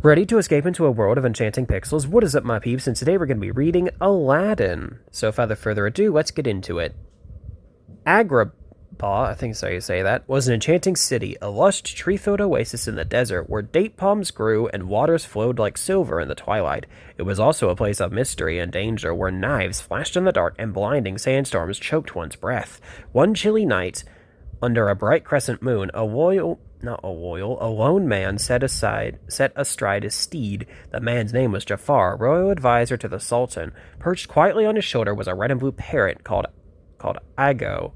Ready to escape into a world of enchanting pixels? What is up, my peeps? And today we're going to be reading Aladdin. So without further ado, let's get into it. Agrabah, I think is how you say that, was an enchanting city, a lush tree-filled oasis in the desert where date palms grew and waters flowed like silver in the twilight. It was also a place of mystery and danger where knives flashed in the dark and blinding sandstorms choked one's breath. One chilly night, under a bright crescent moon, a lone man set astride his steed. The man's name was Jafar, royal advisor to the Sultan. Perched quietly on his shoulder was a red and blue parrot called Ago.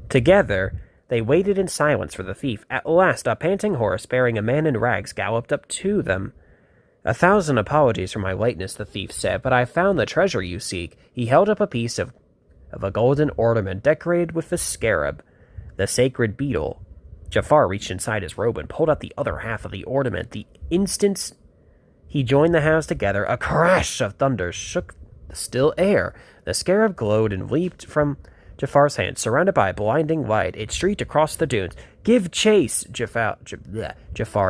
Together, they waited in silence for the thief. At last, a panting horse bearing a man in rags galloped up to them. "1,000 apologies for my lateness," the thief said, "but I found the treasure you seek." He held up a piece of a golden ornament decorated with the scarab, the sacred beetle. Jafar reached inside his robe and pulled out the other half of the ornament. The instant he joined the halves together, a crash of thunder shook the still air. The scarab glowed and leaped from Jafar's hand. Surrounded by a blinding light, it streaked across the dunes. "Give chase!" Jafar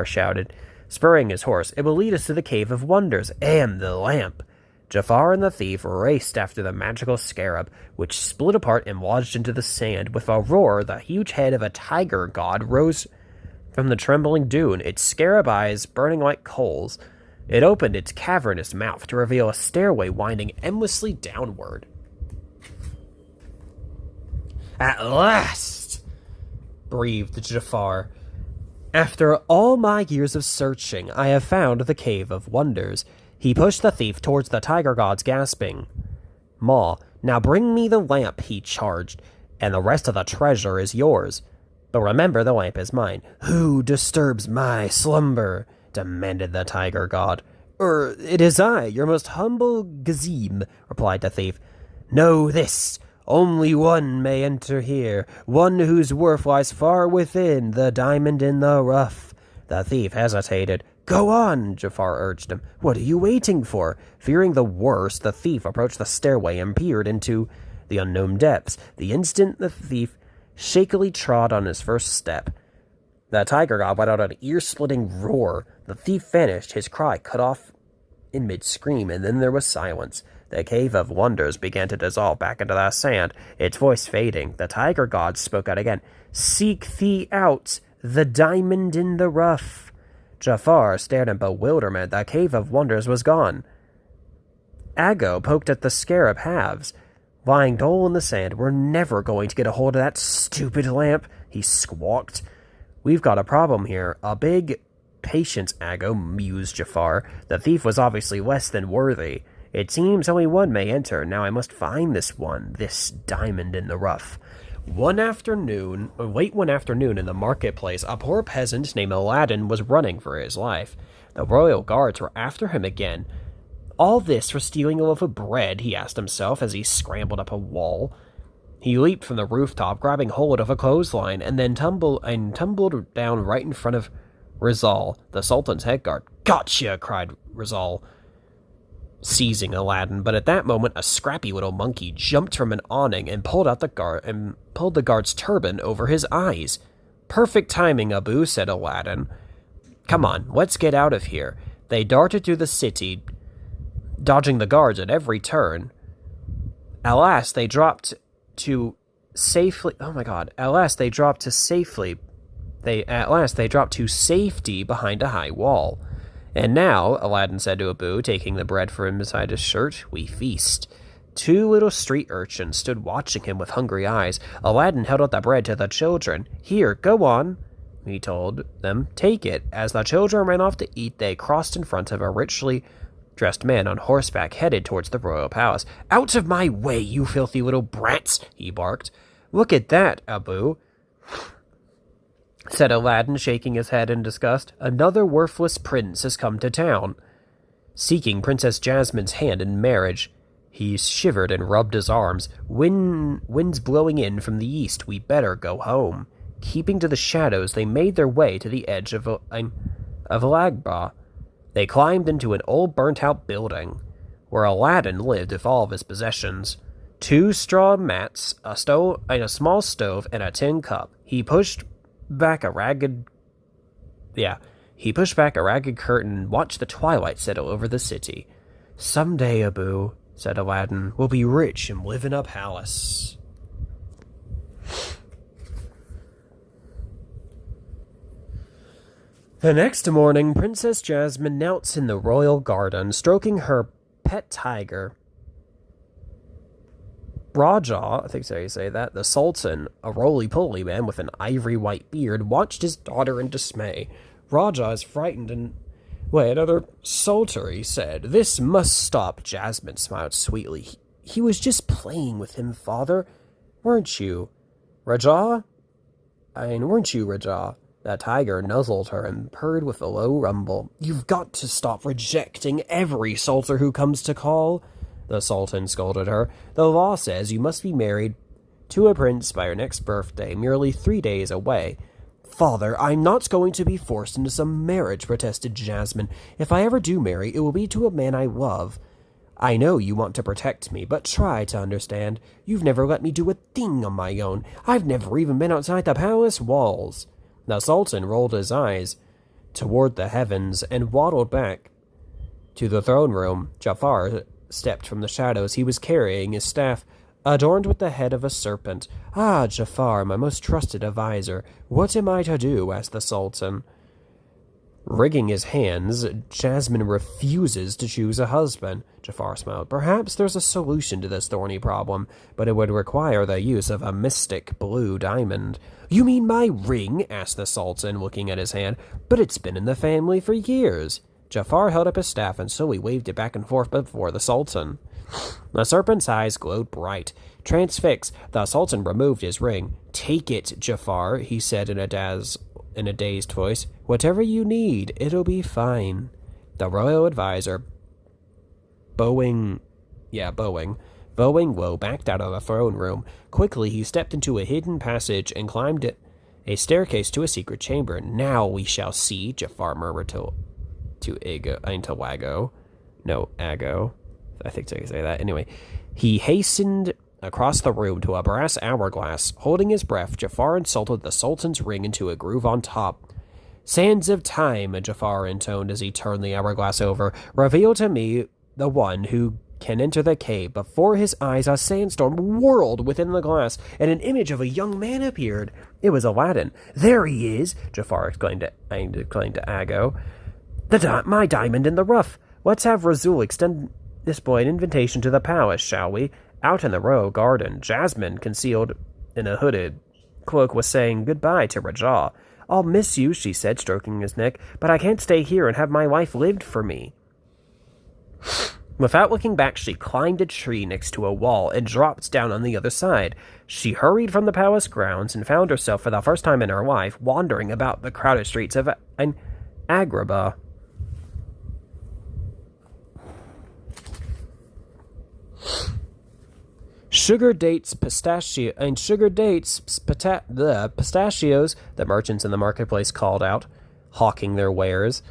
shouted, spurring his horse. "It will lead us to the Cave of Wonders and the lamp." Jafar and the thief raced after the magical scarab, which split apart and lodged into the sand. With a roar, the huge head of a tiger god rose from the trembling dune, its scarab eyes burning like coals. It opened its cavernous mouth to reveal a stairway winding endlessly downward. "At last!" breathed Jafar. "After all my years of searching, I have found the Cave of Wonders." He pushed the thief towards the tiger gods, gasping. "Maw, now bring me the lamp," he charged, "and the rest of the treasure is yours. But remember, the lamp is mine." "Who disturbs my slumber?" demanded the tiger god. It is I, your most humble Gazim," replied the thief. "Know this. Only one may enter here, one whose worth lies far within the diamond in the rough." The thief hesitated. "Go on," Jafar urged him. "What are you waiting for?" Fearing the worst, the thief approached the stairway and peered into the unknown depths. The instant the thief shakily trod on his first step, the tiger god let out an ear-splitting roar. The thief vanished, his cry cut off in mid-scream, and then there was silence. The Cave of Wonders began to dissolve back into the sand, its voice fading. The tiger god spoke out again. "Seek thee out the diamond in the rough." Jafar stared in bewilderment. The Cave of Wonders was gone. Ago poked at the scarab halves, lying dull in the sand. "We're never going to get a hold of that stupid lamp," he squawked. "We've got a problem here. A big..." "Patience, Ago," mused Jafar. The thief was obviously less than worthy. "It seems only one may enter. Now I must find this one, this diamond in the rough." Late one afternoon in the marketplace, a poor peasant named Aladdin was running for his life. The royal guards were after him again. All this for stealing a loaf of bread, he asked himself as he scrambled up a wall. He leaped from the rooftop, grabbing hold of a clothesline, and then tumbled down right in front of Rizal, the Sultan's head guard. "Gotcha!" cried Rizal, seizing Aladdin, but at that moment a scrappy little monkey jumped from an awning and pulled the guard's turban over his eyes. "Perfect timing, Abu," said Aladdin. "Come on, let's get out of here." They darted through the city, dodging the guards at every turn. At last they dropped to safety behind a high wall. "And now," Aladdin said to Abu, taking the bread from inside his shirt, "we feast." Two little street urchins stood watching him with hungry eyes. Aladdin held out the bread to the children. "Here, go on," he told them. "Take it." As the children ran off to eat, they crossed in front of a richly dressed man on horseback headed towards the royal palace. "Out of my way, you filthy little brats," he barked. "Look at that, Abu," said Aladdin, shaking his head in disgust. "Another worthless prince has come to town, seeking Princess Jasmine's hand in marriage." He shivered and rubbed his arms. Wind's blowing in from the east. We better go home." Keeping to the shadows, they made their way to the edge of Alagbah. They climbed into an old burnt-out building, where Aladdin lived with all of his possessions. 2 straw mats, a small stove, and a tin cup. He pushed back a ragged He pushed back a ragged curtain and watched the twilight settle over the city. "Someday, Abu," said Aladdin, "we'll be rich and live in a palace." The next morning, Princess Jasmine knelt in the royal garden, stroking her pet tiger. Raja, I think so you say that, the Sultan, a roly-poly man with an ivory-white beard, watched his daughter in dismay. Raja is frightened and... "Wait, another sultan," he said. "This must stop." Jasmine smiled sweetly. He was just playing with him, father. Weren't you, Raja? Weren't you, Raja? That tiger nuzzled her and purred with a low rumble. "You've got to stop rejecting every sultan who comes to call," the Sultan scolded her. "The law says you must be married to a prince by your next birthday, merely 3 days away." "Father, I'm not going to be forced into some marriage," protested Jasmine. "If I ever do marry, it will be to a man I love." "I know you want to protect me, but try to understand. You've never let me do a thing on my own. I've never even been outside the palace walls." The Sultan rolled his eyes toward the heavens and waddled back to the throne room. Jafar stepped from the shadows. He was carrying his staff, adorned with the head of a serpent. "Ah, Jafar, my most trusted advisor, what am I to do?" asked the Sultan. Wringing his hands, "Jasmine refuses to choose a husband." Jafar smiled. "Perhaps there's a solution to this thorny problem, but it would require the use of a mystic blue diamond." "You mean my ring?" asked the Sultan, looking at his hand. "But it's been in the family for years." Jafar held up his staff and slowly waved it back and forth before the Sultan. The serpent's eyes glowed bright. Transfixed, the Sultan removed his ring. "Take it, Jafar," he said in a dazed voice. "Whatever you need, it'll be fine." The royal advisor, bowing low, backed out of the throne room. Quickly, he stepped into a hidden passage and climbed a staircase to a secret chamber. "Now we shall see," Jafar murmured to Ago. No, Ago. I think so you say that. Anyway, he hastened across the room to a brass hourglass. Holding his breath, Jafar inserted the Sultan's ring into a groove on top. "Sands of time," Jafar intoned as he turned the hourglass over. "Reveal to me the one who can enter the cave." Before his eyes, a sandstorm whirled within the glass, and an image of a young man appeared. It was Aladdin. "There he is," Jafar exclaimed to Ago. My diamond in the rough. Let's have Razul extend this boy an invitation to the palace, shall we?" Out in the royal garden, Jasmine, concealed in a hooded cloak, was saying goodbye to Raja. "I'll miss you," she said, stroking his neck, "but I can't stay here and have my wife lived for me." Without looking back, she climbed a tree next to a wall and dropped down on the other side. She hurried from the palace grounds and found herself, for the first time in her life, wandering about the crowded streets of Agrabah. Pistachios, the merchants in the marketplace called out, hawking their wares.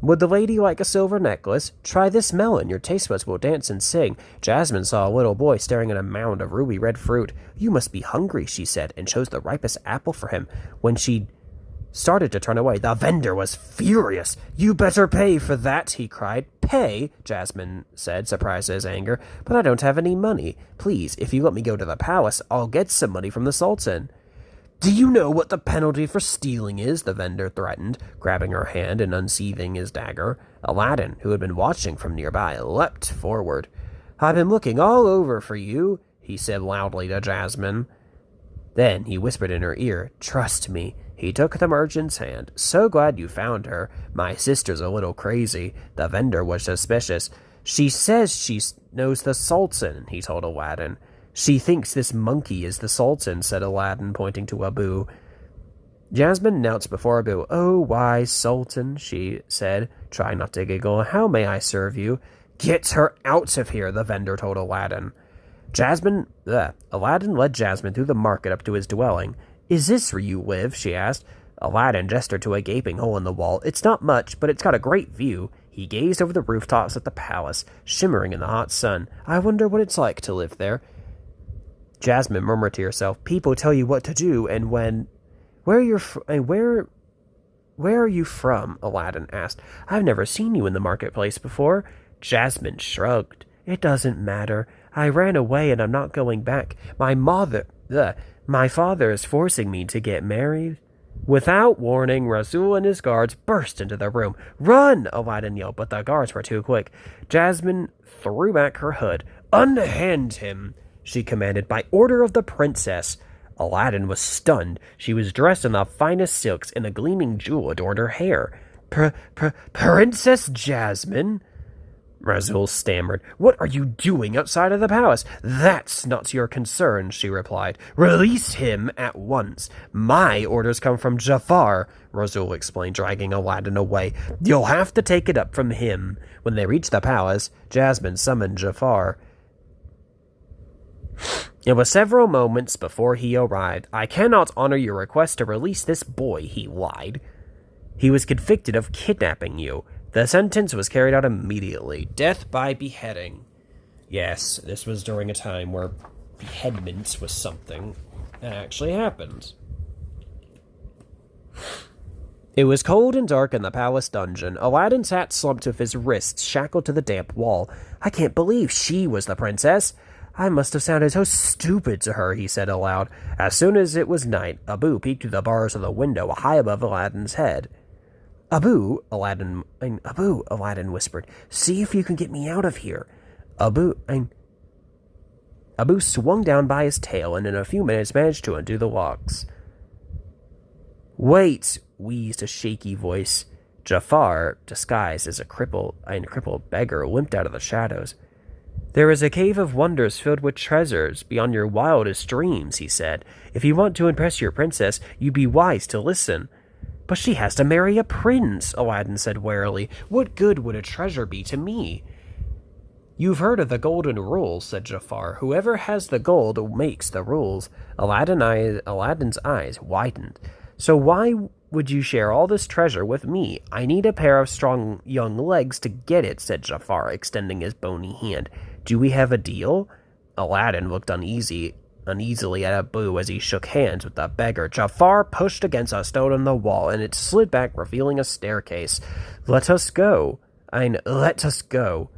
"Would the lady like a silver necklace? Try this melon. Your taste buds will dance and sing." Jasmine saw a little boy staring at a mound of ruby-red fruit. "You must be hungry," she said, and chose the ripest apple for him. When she started to turn away, the vendor was furious. "You better pay for that," he cried. "Pay?" Jasmine said, surprised at his anger. "But I don't have any money. Please, if you let me go to the palace, I'll get some money from the Sultan." "Do you know what the penalty for stealing is?" the vendor threatened, grabbing her hand and unsheathing his dagger. Aladdin, who had been watching from nearby, leapt forward. "I've been looking all over for you," he said loudly to Jasmine. Then he whispered in her ear, "Trust me." He took the merchant's hand. "So glad you found her. My sister's a little crazy." The vendor was suspicious. "She says she knows the Sultan," he told Aladdin. "She thinks this monkey is the Sultan," said Aladdin, pointing to Abu. Jasmine knelt before Abu. "Oh, wise Sultan," she said, trying not to giggle. "How may I serve you?" "Get her out of here," the vendor told Aladdin. Aladdin led Jasmine through the market up to his dwelling. "Is this where you live?" she asked. Aladdin gestured to a gaping hole in the wall. "It's not much, but it's got a great view." He gazed over the rooftops at the palace, shimmering in the hot sun. "I wonder what it's like to live there." Jasmine murmured to herself, "People tell you what to do, and where Where are you from? Aladdin asked. I've never seen you in the marketplace before. Jasmine shrugged. It doesn't matter. I ran away and I'm not going back. My father is forcing me to get married. Without warning, Rasul and his guards burst into the room. Run! Aladdin yelled, but the guards were too quick. Jasmine threw back her hood. Unhand him, she commanded, by order of the princess. Aladdin was stunned. She was dressed in the finest silks, and a gleaming jewel adorned her hair. Princess Jasmine? Rasul stammered. What are you doing outside of the palace? That's not your concern, she replied. Release him at once. My orders come from Jafar, Rasul explained, dragging Aladdin away. You'll have to take it up from him. When they reached the palace, Jasmine summoned Jafar. It was several moments before he arrived. I cannot honor your request to release this boy, he lied. He was convicted of kidnapping you. The sentence was carried out immediately. Death by beheading. Yes, this was during a time where beheadment was something that actually happened. It was cold and dark in the palace dungeon. Aladdin sat slumped with his wrists shackled to the damp wall. I can't believe she was the princess. I must have sounded so stupid to her, he said aloud. As soon as it was night, Abu peeked through the bars of the window high above Aladdin's head. Abu, Aladdin whispered, see if you can get me out of here. Abu swung down by his tail and in a few minutes managed to undo the locks. Wait, wheezed a shaky voice. Jafar, disguised as a crippled beggar, limped out of the shadows. There is a cave of wonders filled with treasures beyond your wildest dreams, he said. If you want to impress your princess, you'd be wise to listen. But she has to marry a prince, Aladdin said warily. What good would a treasure be to me? You've heard of the golden rule, said Jafar. Whoever has the gold makes the rules. Aladdin's eyes widened. So why would you share all this treasure with me? I need a pair of strong young legs to get it, said Jafar, extending his bony hand. Do we have a deal? Aladdin looked uneasily at Abu as he shook hands with the beggar. Jafar pushed against a stone on the wall, and it slid back, revealing a staircase. Let us go. Let us go.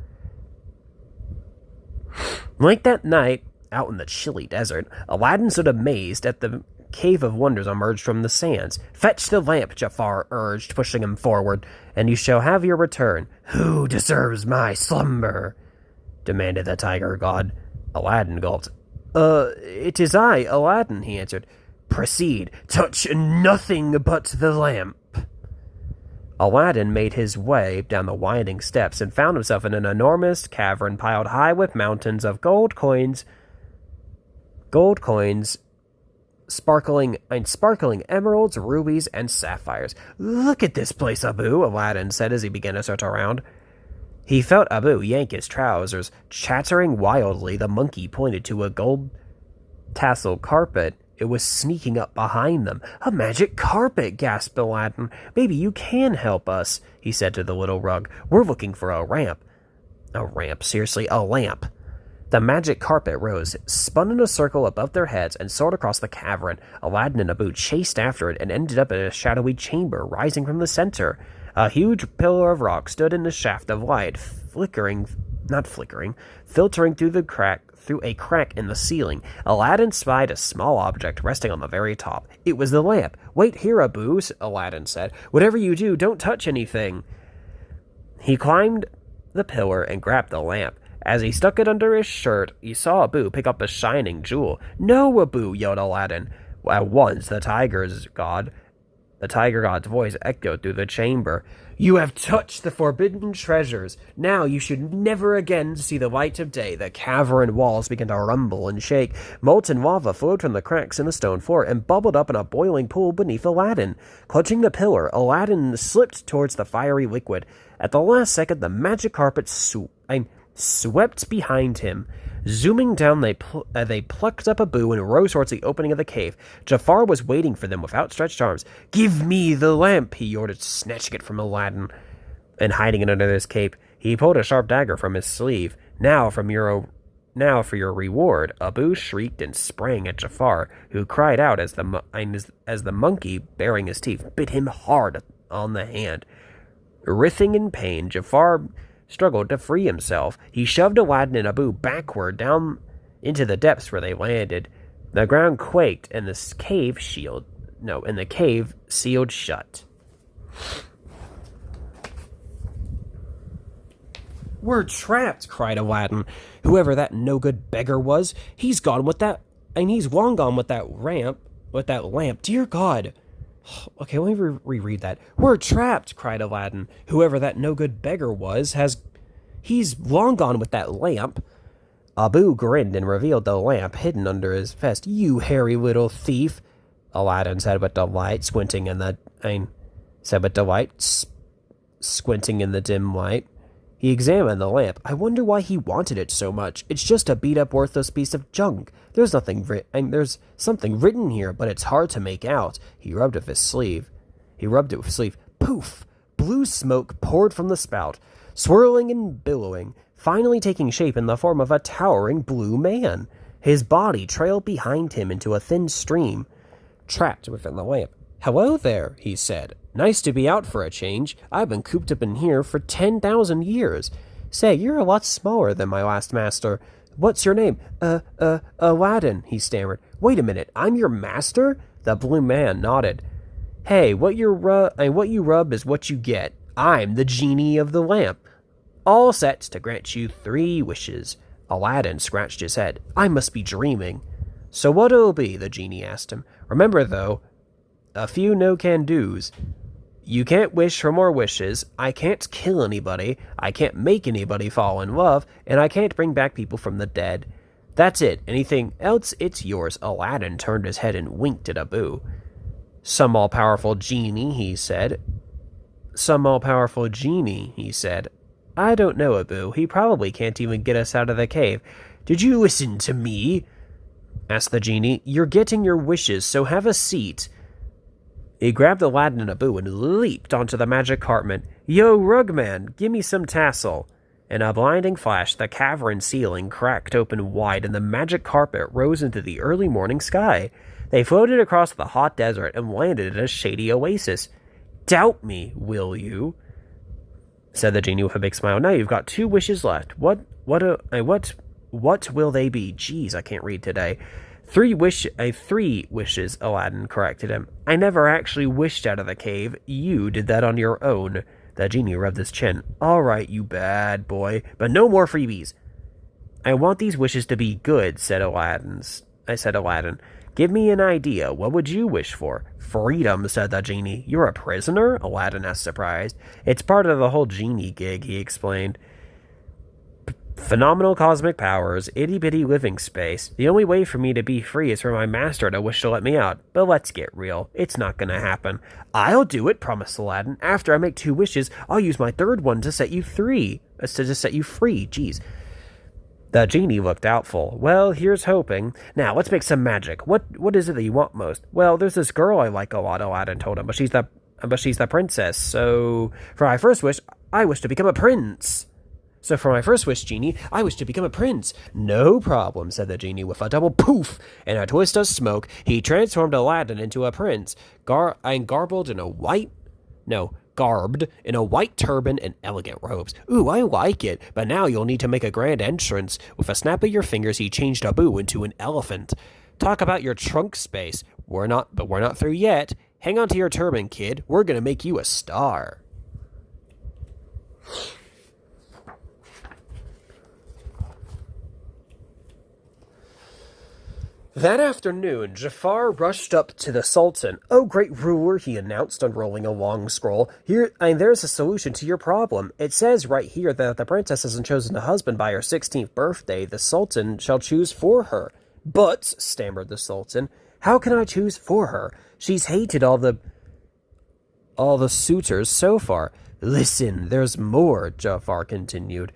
Like that night, out in the chilly desert, Aladdin stood amazed at the cave of wonders emerged from the sands. Fetch the lamp, Jafar urged, pushing him forward, and you shall have your return. Who deserves my slumber? Demanded the tiger god. Aladdin gulped. It is I, Aladdin, he answered. Proceed. Touch nothing but the lamp. Aladdin made his way down the winding steps and found himself in an enormous cavern piled high with mountains of gold coins, sparkling emeralds, rubies, and sapphires. Look at this place, Abu, Aladdin said as he began to search around. He felt Abu yank his trousers. Chattering wildly, the monkey pointed to a gold-tasseled carpet. It was sneaking up behind them. A magic carpet, gasped Aladdin. Maybe you can help us, he said to the little rug. We're looking for a ramp. A ramp? Seriously, a lamp. The magic carpet rose, spun in a circle above their heads, and soared across the cavern. Aladdin and Abu chased after it and ended up in a shadowy chamber rising from the center. A huge pillar of rock stood in the shaft of light, filtering through a crack in the ceiling. Aladdin spied a small object resting on the very top. It was the lamp. Wait here, Abu, Aladdin said. Whatever you do, don't touch anything. He climbed the pillar and grabbed the lamp. As he stuck it under his shirt, he saw Abu pick up a shining jewel. No, Abu, yelled Aladdin. At once, the tiger god's voice echoed through the chamber. You have touched the forbidden treasures. Now you should never again see the light of day. The cavern walls began to rumble and shake. Molten lava flowed from the cracks in the stone floor and bubbled up in a boiling pool beneath Aladdin. Clutching the pillar, Aladdin slipped towards the fiery liquid. At the last second, the magic carpet swept behind him. Zooming down, they plucked up Abu and rose towards the opening of the cave. Jafar was waiting for them with outstretched arms. Give me the lamp, he ordered, snatching it from Aladdin and hiding it under his cape. He pulled a sharp dagger from his sleeve. Now for your reward. Abu shrieked and sprang at Jafar, who cried out as the monkey, baring his teeth, bit him hard on the hand. Writhing in pain, Jafar struggled to free himself. He shoved Aladdin and Abu backward down into the depths where they landed. The ground quaked, and the cave sealed shut. "We're trapped," cried Aladdin. "Whoever that no-good beggar was, he's long gone with that lamp. Dear God." Okay, let me reread that. "We're trapped," cried Aladdin. "Whoever that no-good beggar was, he's long gone with that lamp." Abu grinned and revealed the lamp hidden under his vest. "You hairy little thief," Aladdin said with delight, squinting in the dim light. He examined the lamp. "I wonder why he wanted it so much. It's just a beat-up, worthless piece of junk. There's something written here, but it's hard to make out." He rubbed it with his sleeve. Poof! Blue smoke poured from the spout, swirling and billowing, finally taking shape in the form of a towering blue man. His body trailed behind him into a thin stream, trapped within the lamp. "Hello there," he said. "Nice to be out for a change. I've been cooped up in here for 10,000 years. Say, you're a lot smaller than my last master. What's your name?" Aladdin," he stammered. "Wait a minute, I'm your master?" The blue man nodded. "Hey, what you rub is what you get. I'm the genie of the lamp. All set to grant you 3 wishes. Aladdin scratched his head. "I must be dreaming." "So what'll it be?" the genie asked him. "Remember, though, a few no-can-dos. You can't wish for more wishes, I can't kill anybody, I can't make anybody fall in love, and I can't bring back people from the dead. That's it. Anything else, it's yours." Aladdin turned his head and winked at Abu. Some all-powerful genie," he said. "I don't know, Abu. He probably can't even get us out of the cave." "Did you listen to me?" asked the genie. "You're getting your wishes, so have a seat." He grabbed Aladdin and Abu and leaped onto the magic carpet. "Yo, Rugman, give me some tassel." In a blinding flash, the cavern ceiling cracked open wide and the magic carpet rose into the early morning sky. They floated across the hot desert and landed in a shady oasis. "Doubt me, will you?" said the genie with a big smile. "Now you've got 2 wishes left. What will they be?" Jeez, I can't read today. 3 wishes, Aladdin corrected him. "I never actually wished out of the cave. You did that on your own." The genie rubbed his chin. "All right, you bad boy, but no more freebies." "I want these wishes to be good," said Aladdin. "Give me an idea. What would you wish for?" "Freedom," said the genie. "You're a prisoner?" Aladdin asked, surprised. "It's part of the whole genie gig," he explained. "Phenomenal cosmic powers, itty-bitty living space. The only way for me to be free is for my master to wish to let me out. But let's get real. It's not gonna happen." "I'll do it," promised Aladdin. "After I make 2 wishes, I'll use my 3rd one to set you free. Jeez. The genie looked doubtful. "Well, here's hoping. Now, let's make some magic. What is it that you want most?" "Well, there's this girl I like a lot," Aladdin told him, but she's the princess. So, for my first wish, I wish to become a prince." Genie, I wish to become a prince." "No problem," said the genie with a double poof and a twist of smoke. He transformed Aladdin into a prince, garbed in a white turban and elegant robes. "Ooh, I like it, but now you'll need to make a grand entrance." With a snap of your fingers, he changed Abu into an elephant. "Talk about your trunk space. We're not through yet. Hang on to your turban, kid. We're gonna make you a star." That afternoon, Jafar rushed up to the Sultan. "Oh, great ruler," he announced, unrolling a long scroll. "There's a solution to your problem. It says right here that if the princess hasn't chosen a husband by her 16th birthday, the Sultan shall choose for her." "But," stammered the Sultan, "how can I choose for her? She's hated all the suitors so far." "Listen, there's more," Jafar continued.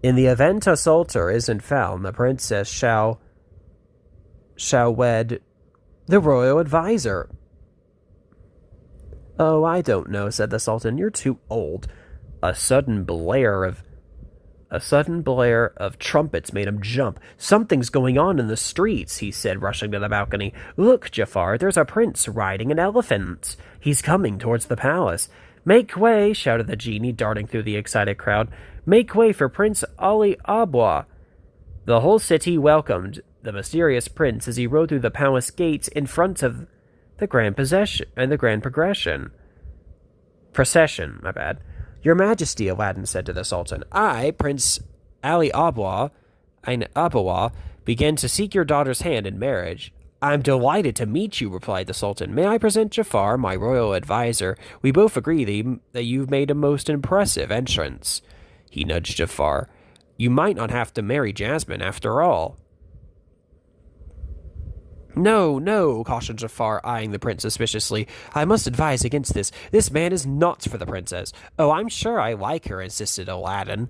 "In the event a suitor isn't found, the princess shall wed the royal advisor." "Oh, I don't know," said the Sultan. "You're too old." A sudden blare of trumpets made him jump. "Something's going on in the streets," he said, rushing to the balcony. "Look, Jafar, there's a prince riding an elephant. He's coming towards the palace." "Make way!" shouted the genie, darting through the excited crowd. "Make way for Prince Ali Abwa!" The whole city welcomed the mysterious prince as he rode through the palace gates in front of the grand procession. "Your Majesty," Aladdin said to the Sultan, "I, Prince Ali Abwa, begin to seek your daughter's hand in marriage." "I'm delighted to meet you," replied the Sultan. "May I present Jafar, my royal advisor? We both agree that you've made a most impressive entrance." He nudged Jafar. "You might not have to marry Jasmine after all." "No, no," cautioned Jafar, eyeing the prince suspiciously. "I must advise against this. This man is not for the princess." "Oh, I'm sure I like her," insisted Aladdin,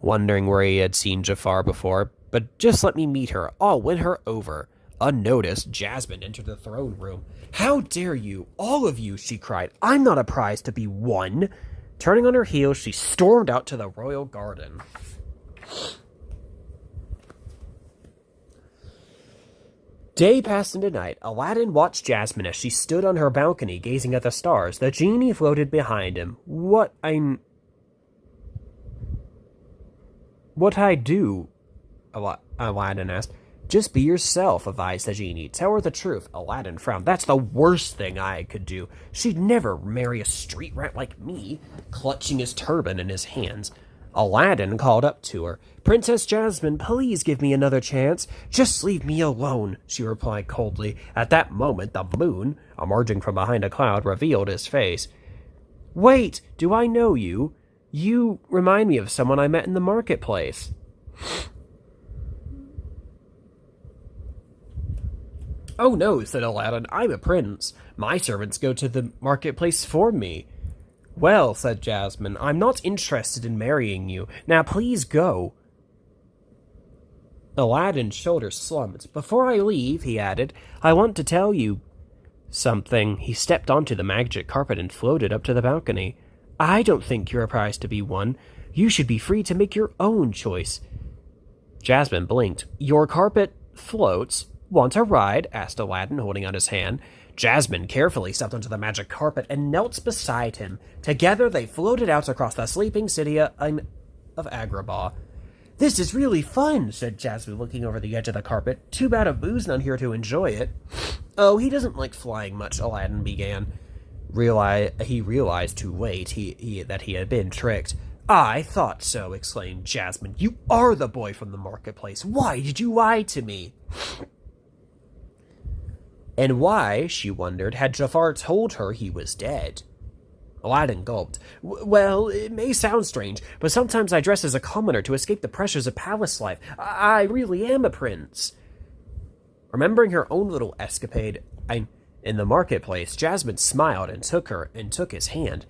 wondering where he had seen Jafar before. "But just let me meet her. I'll win her over." Unnoticed, Jasmine entered the throne room. "How dare you, all of you," she cried. "I'm not a prize to be won." Turning on her heels, she stormed out to the royal garden. Day passed into night. Aladdin watched Jasmine as she stood on her balcony, gazing at the stars. The genie floated behind him. What I do?" Aladdin asked. "Just be yourself," advised the genie. "Tell her the truth." Aladdin frowned. "That's the worst thing I could do. She'd never marry a street rat like me," clutching his turban in his hands. Aladdin called up to her. "Princess Jasmine, please give me another chance." "Just leave me alone," she replied coldly. At that moment, the moon, emerging from behind a cloud, revealed his face. "Wait, do I know you? You remind me of someone I met in the marketplace." "Oh no," said Aladdin, "I'm a prince. My servants go to the marketplace for me." "Well," said Jasmine, "I'm not interested in marrying you. Now please go." Aladdin's shoulders slumped. "Before I leave," he added, "I want to tell you something." He stepped onto the magic carpet and floated up to the balcony. "I don't think you're a prize to be won. You should be free to make your own choice." Jasmine blinked. "Your carpet floats. Want a ride?" asked Aladdin, holding out his hand. Jasmine carefully stepped onto the magic carpet and knelt beside him. Together they floated out across the sleeping city of Agrabah. "This is really fun," said Jasmine, looking over the edge of the carpet. "Too bad Abu's not here to enjoy it." "Oh, he doesn't like flying much," Aladdin began. He realized too late that he had been tricked. "I thought so," exclaimed Jasmine. "You are the boy from the marketplace. Why did you lie to me?" And why, she wondered, had Jafar told her he was dead? Aladdin gulped. "Well, it may sound strange, but sometimes I dress as a commoner to escape the pressures of palace life. I really am a prince." Remembering her own little escapade in the marketplace, Jasmine smiled and took his hand.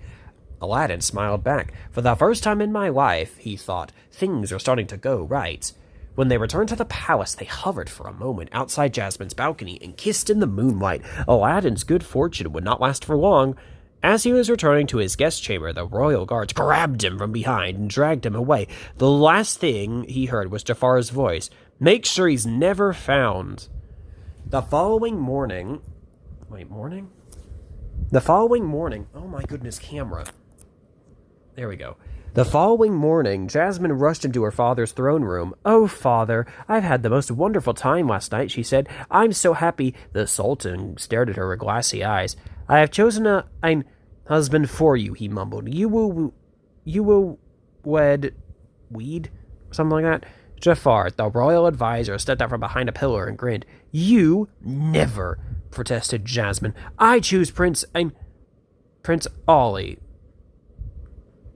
Aladdin smiled back. "For the first time in my life," he thought, "things are starting to go right." When they returned to the palace, they hovered for a moment outside Jasmine's balcony and kissed in the moonlight. Aladdin's good fortune would not last for long. As he was returning to his guest chamber, the royal guards grabbed him from behind and dragged him away. The last thing he heard was Jafar's voice. "Make sure he's never found." The following morning... Oh my goodness, camera. There we go. The following morning, Jasmine rushed into her father's throne room. "Oh, father, I've had the most wonderful time last night," she said. "I'm so happy." The Sultan stared at her with glassy eyes. "I have chosen a husband for you," he mumbled. You will wed weed? Something like that. Jafar, the royal advisor, stepped out from behind a pillar and grinned. "You never," protested Jasmine. "I choose Prince Ali."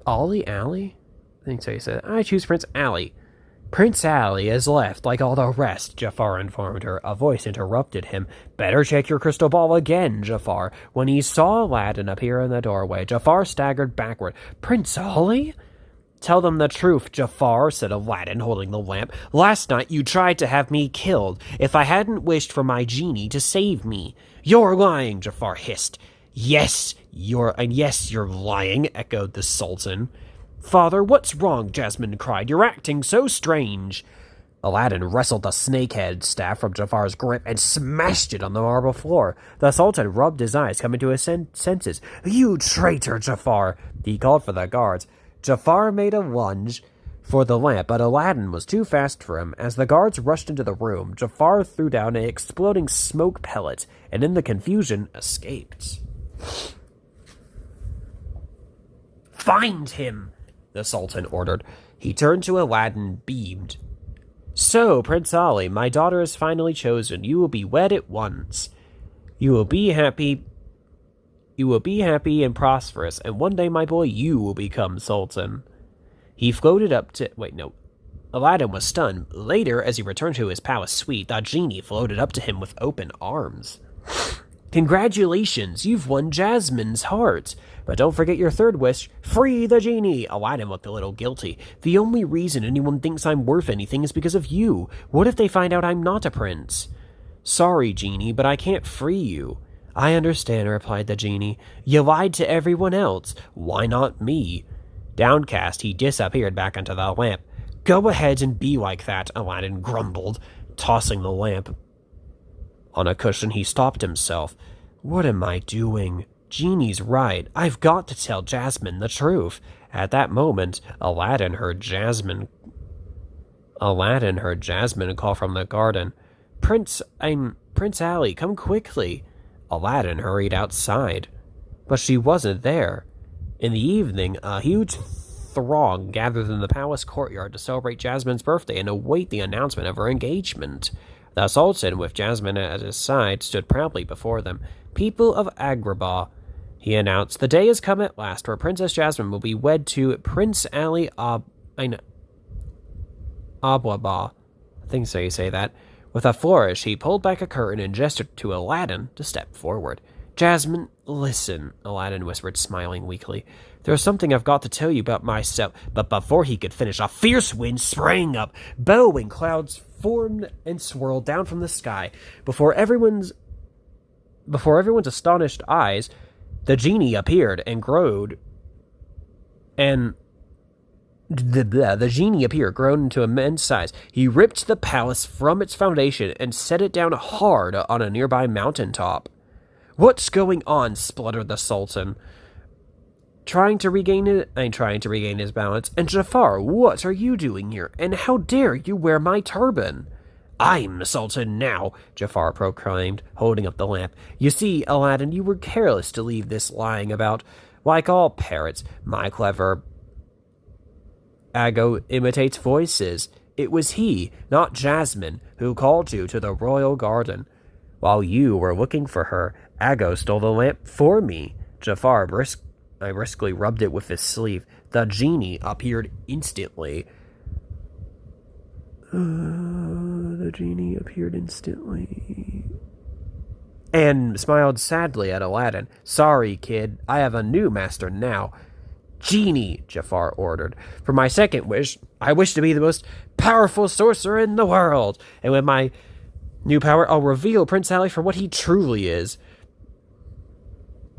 Ali? I think so you said. "I choose Prince Ali." "Prince Ali is left like all the rest," Jafar informed her. A voice interrupted him. "Better check your crystal ball again, Jafar." When he saw Aladdin appear in the doorway, Jafar staggered backward. "Prince Ali?" "Tell them the truth, Jafar," said Aladdin, holding the lamp. "Last night you tried to have me killed if I hadn't wished for my genie to save me." "You're lying," Jafar hissed. Yes, you're lying," echoed the Sultan. "Father, what's wrong?" Jasmine cried. "You're acting so strange." Aladdin wrestled the snakehead staff from Jafar's grip and smashed it on the marble floor. The Sultan rubbed his eyes, coming to his senses. "You traitor, Jafar!" He called for the guards. Jafar made a lunge for the lamp, but Aladdin was too fast for him. As the guards rushed into the room, Jafar threw down an exploding smoke pellet, and in the confusion, escaped. "Find him!" the Sultan ordered. He turned to Aladdin, beamed. "So, Prince Ali, my daughter is finally chosen. You will be wed at once. You will be happy and prosperous, and one day, my boy, you will become Sultan." He floated up to... Aladdin was stunned. Later, as he returned to his palace suite, the genie floated up to him with open arms. "Congratulations, you've won Jasmine's heart. But don't forget your third wish. Free the genie!" Aladdin looked a little guilty. "The only reason anyone thinks I'm worth anything is because of you. What if they find out I'm not a prince?" "Sorry, genie, but I can't free you." "I understand," replied the genie. "You lied to everyone else. Why not me?" Downcast, he disappeared back into the lamp. "Go ahead and be like that," Aladdin grumbled. Tossing the lamp on a cushion, he stopped himself. "What am I doing? Genie's right. I've got to tell Jasmine the truth." At that moment, Aladdin heard Jasmine call from the garden. Prince Ali, come quickly." Aladdin hurried outside, but she wasn't there. In the evening, a huge throng gathered in the palace courtyard to celebrate Jasmine's birthday and await the announcement of her engagement. The Sultan, with Jasmine at his side, stood proudly before them. "People of Agrabah," he announced, "the day has come at last where Princess Jasmine will be wed to Prince Ali Abwabah. I think so you say that. With a flourish, he pulled back a curtain and gestured to Aladdin to step forward. "Jasmine, listen," Aladdin whispered, smiling weakly. "There's something I've got to tell you about myself." But before he could finish, a fierce wind sprang up. Bellowing clouds formed and swirled down from the sky. Before everyone's astonished eyes, the genie appeared and grown into immense size. He ripped the palace from its foundation and set it down hard on a nearby mountaintop. "What's going on?" spluttered the Sultan, trying to regain his balance. "And Jafar, what are you doing here? And how dare you wear my turban?" "I'm Sultan now," Jafar proclaimed, holding up the lamp. "You see, Aladdin, you were careless to leave this lying about. Like all parrots, my clever Ago imitates voices. It was he, not Jasmine, who called you to the royal garden. While you were looking for her, Ago stole the lamp for me." Jafar briskly rubbed it with his sleeve. The genie appeared instantly. And smiled sadly at Aladdin. "Sorry, kid. I have a new master now." "Genie," Jafar ordered, "for my second wish, I wish to be the most powerful sorcerer in the world. And with my new power, I'll reveal Prince Ali for what he truly is."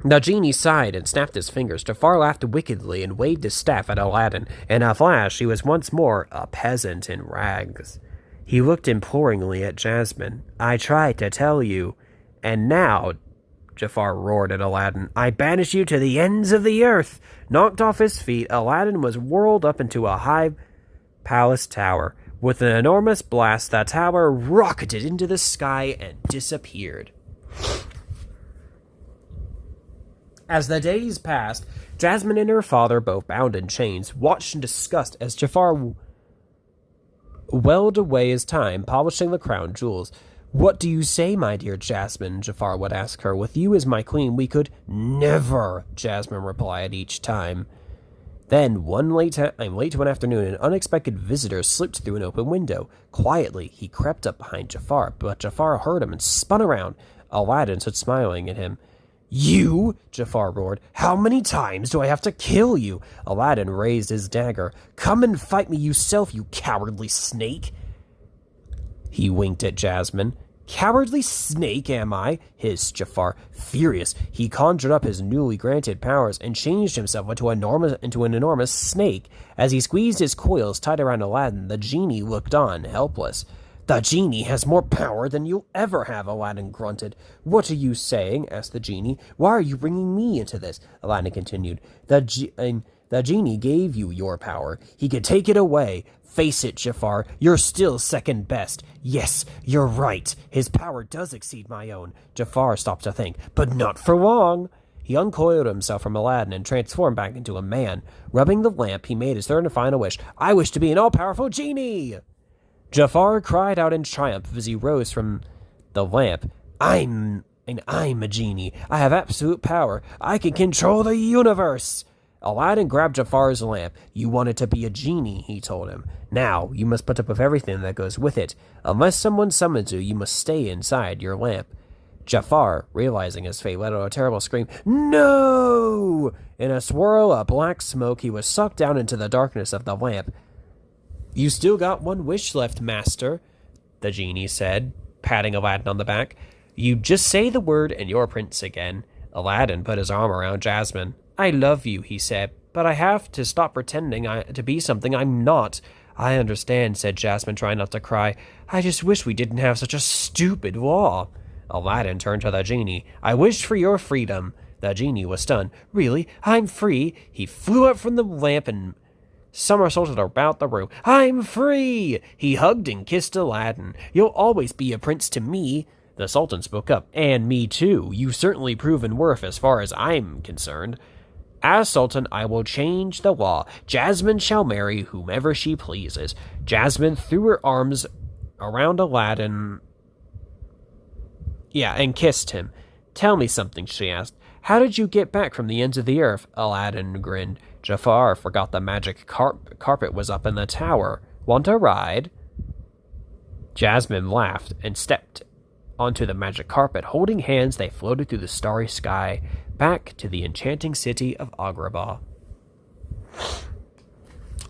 The genie sighed and snapped his fingers. Jafar laughed wickedly and waved his staff at Aladdin. In a flash, he was once more a peasant in rags. He looked imploringly at Jasmine. "I tried to tell you. And now," Jafar roared at Aladdin, "I banish you to the ends of the earth." Knocked off his feet, Aladdin was whirled up into a high palace tower. With an enormous blast, the tower rocketed into the sky and disappeared. As the days passed, Jasmine and her father, both bound in chains, watched in disgust as Jafar whiled away his time polishing the crown jewels. "What do you say, my dear Jasmine?" Jafar would ask her. "With you as my queen, we could—" "Never," Jasmine replied each time. Then, late one afternoon, an unexpected visitor slipped through an open window. Quietly, he crept up behind Jafar, but Jafar heard him and spun around. Aladdin stood smiling at him. "You?" Jafar roared. "How many times do I have to kill you?" Aladdin raised his dagger. "Come and fight me yourself, you cowardly snake." He winked at Jasmine. Cowardly snake, am I? Hissed Jafar. Furious, he conjured up his newly granted powers and changed himself into an enormous snake. As he squeezed his coils tight around Aladdin, the genie looked on, helpless. The genie has more power than you'll ever have, Aladdin grunted. What are you saying? Asked the genie. Why are you bringing me into this? Aladdin continued. The genie gave you your power. He could take it away. Face it, Jafar, you're still second best. Yes, you're right. His power does exceed my own. Jafar stopped to think, but not for long. He uncoiled himself from Aladdin and transformed back into a man. Rubbing the lamp, he made his third and final wish. I wish to be an all-powerful genie! Jafar cried out in triumph as he rose from the lamp. I'm a genie. I have absolute power. I can control the universe. Aladdin grabbed Jafar's lamp. You wanted to be a genie, he told him. Now, you must put up with everything that goes with it. Unless someone summons you, you must stay inside your lamp. Jafar, realizing his fate, let out a terrible scream. No! In a swirl of black smoke, he was sucked down into the darkness of the lamp. You still got one wish left, master, the genie said, patting Aladdin on the back. You just say the word and you're prince again. Aladdin put his arm around Jasmine. I love you, he said, but I have to stop pretending to be something I'm not. I understand, said Jasmine, trying not to cry. I just wish we didn't have such a stupid law. Aladdin turned to the genie. I wish for your freedom. The genie was stunned. Really? I'm free? He flew up from the lamp and somersaulted about the room. I'm free! He hugged and kissed Aladdin. You'll always be a prince to me. The Sultan spoke up. And me too. You've certainly proven worth as far as I'm concerned. As Sultan, I will change the law. Jasmine shall marry whomever she pleases. Jasmine threw her arms around Aladdin, and kissed him. Tell me something, she asked. How did you get back from the ends of the earth? Aladdin grinned. Jafar forgot the magic carpet was up in the tower. Want a ride? Jasmine laughed and stepped onto the magic carpet. Holding hands, they floated through the starry sky, back to the enchanting city of Agrabah.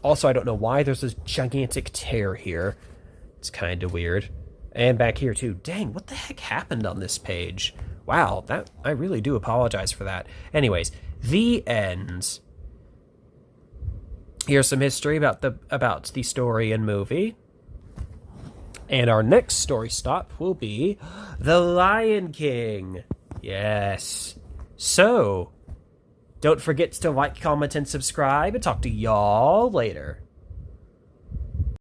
Also, I don't know why there's this gigantic tear here. It's kind of weird. And back here, too. Dang, what the heck happened on this page? Wow, I really do apologize for that. Anyways, the end. Here's some history about the story and movie. And our next story stop will be The Lion King. Yes. So, don't forget to like, comment, and subscribe, and talk to y'all later.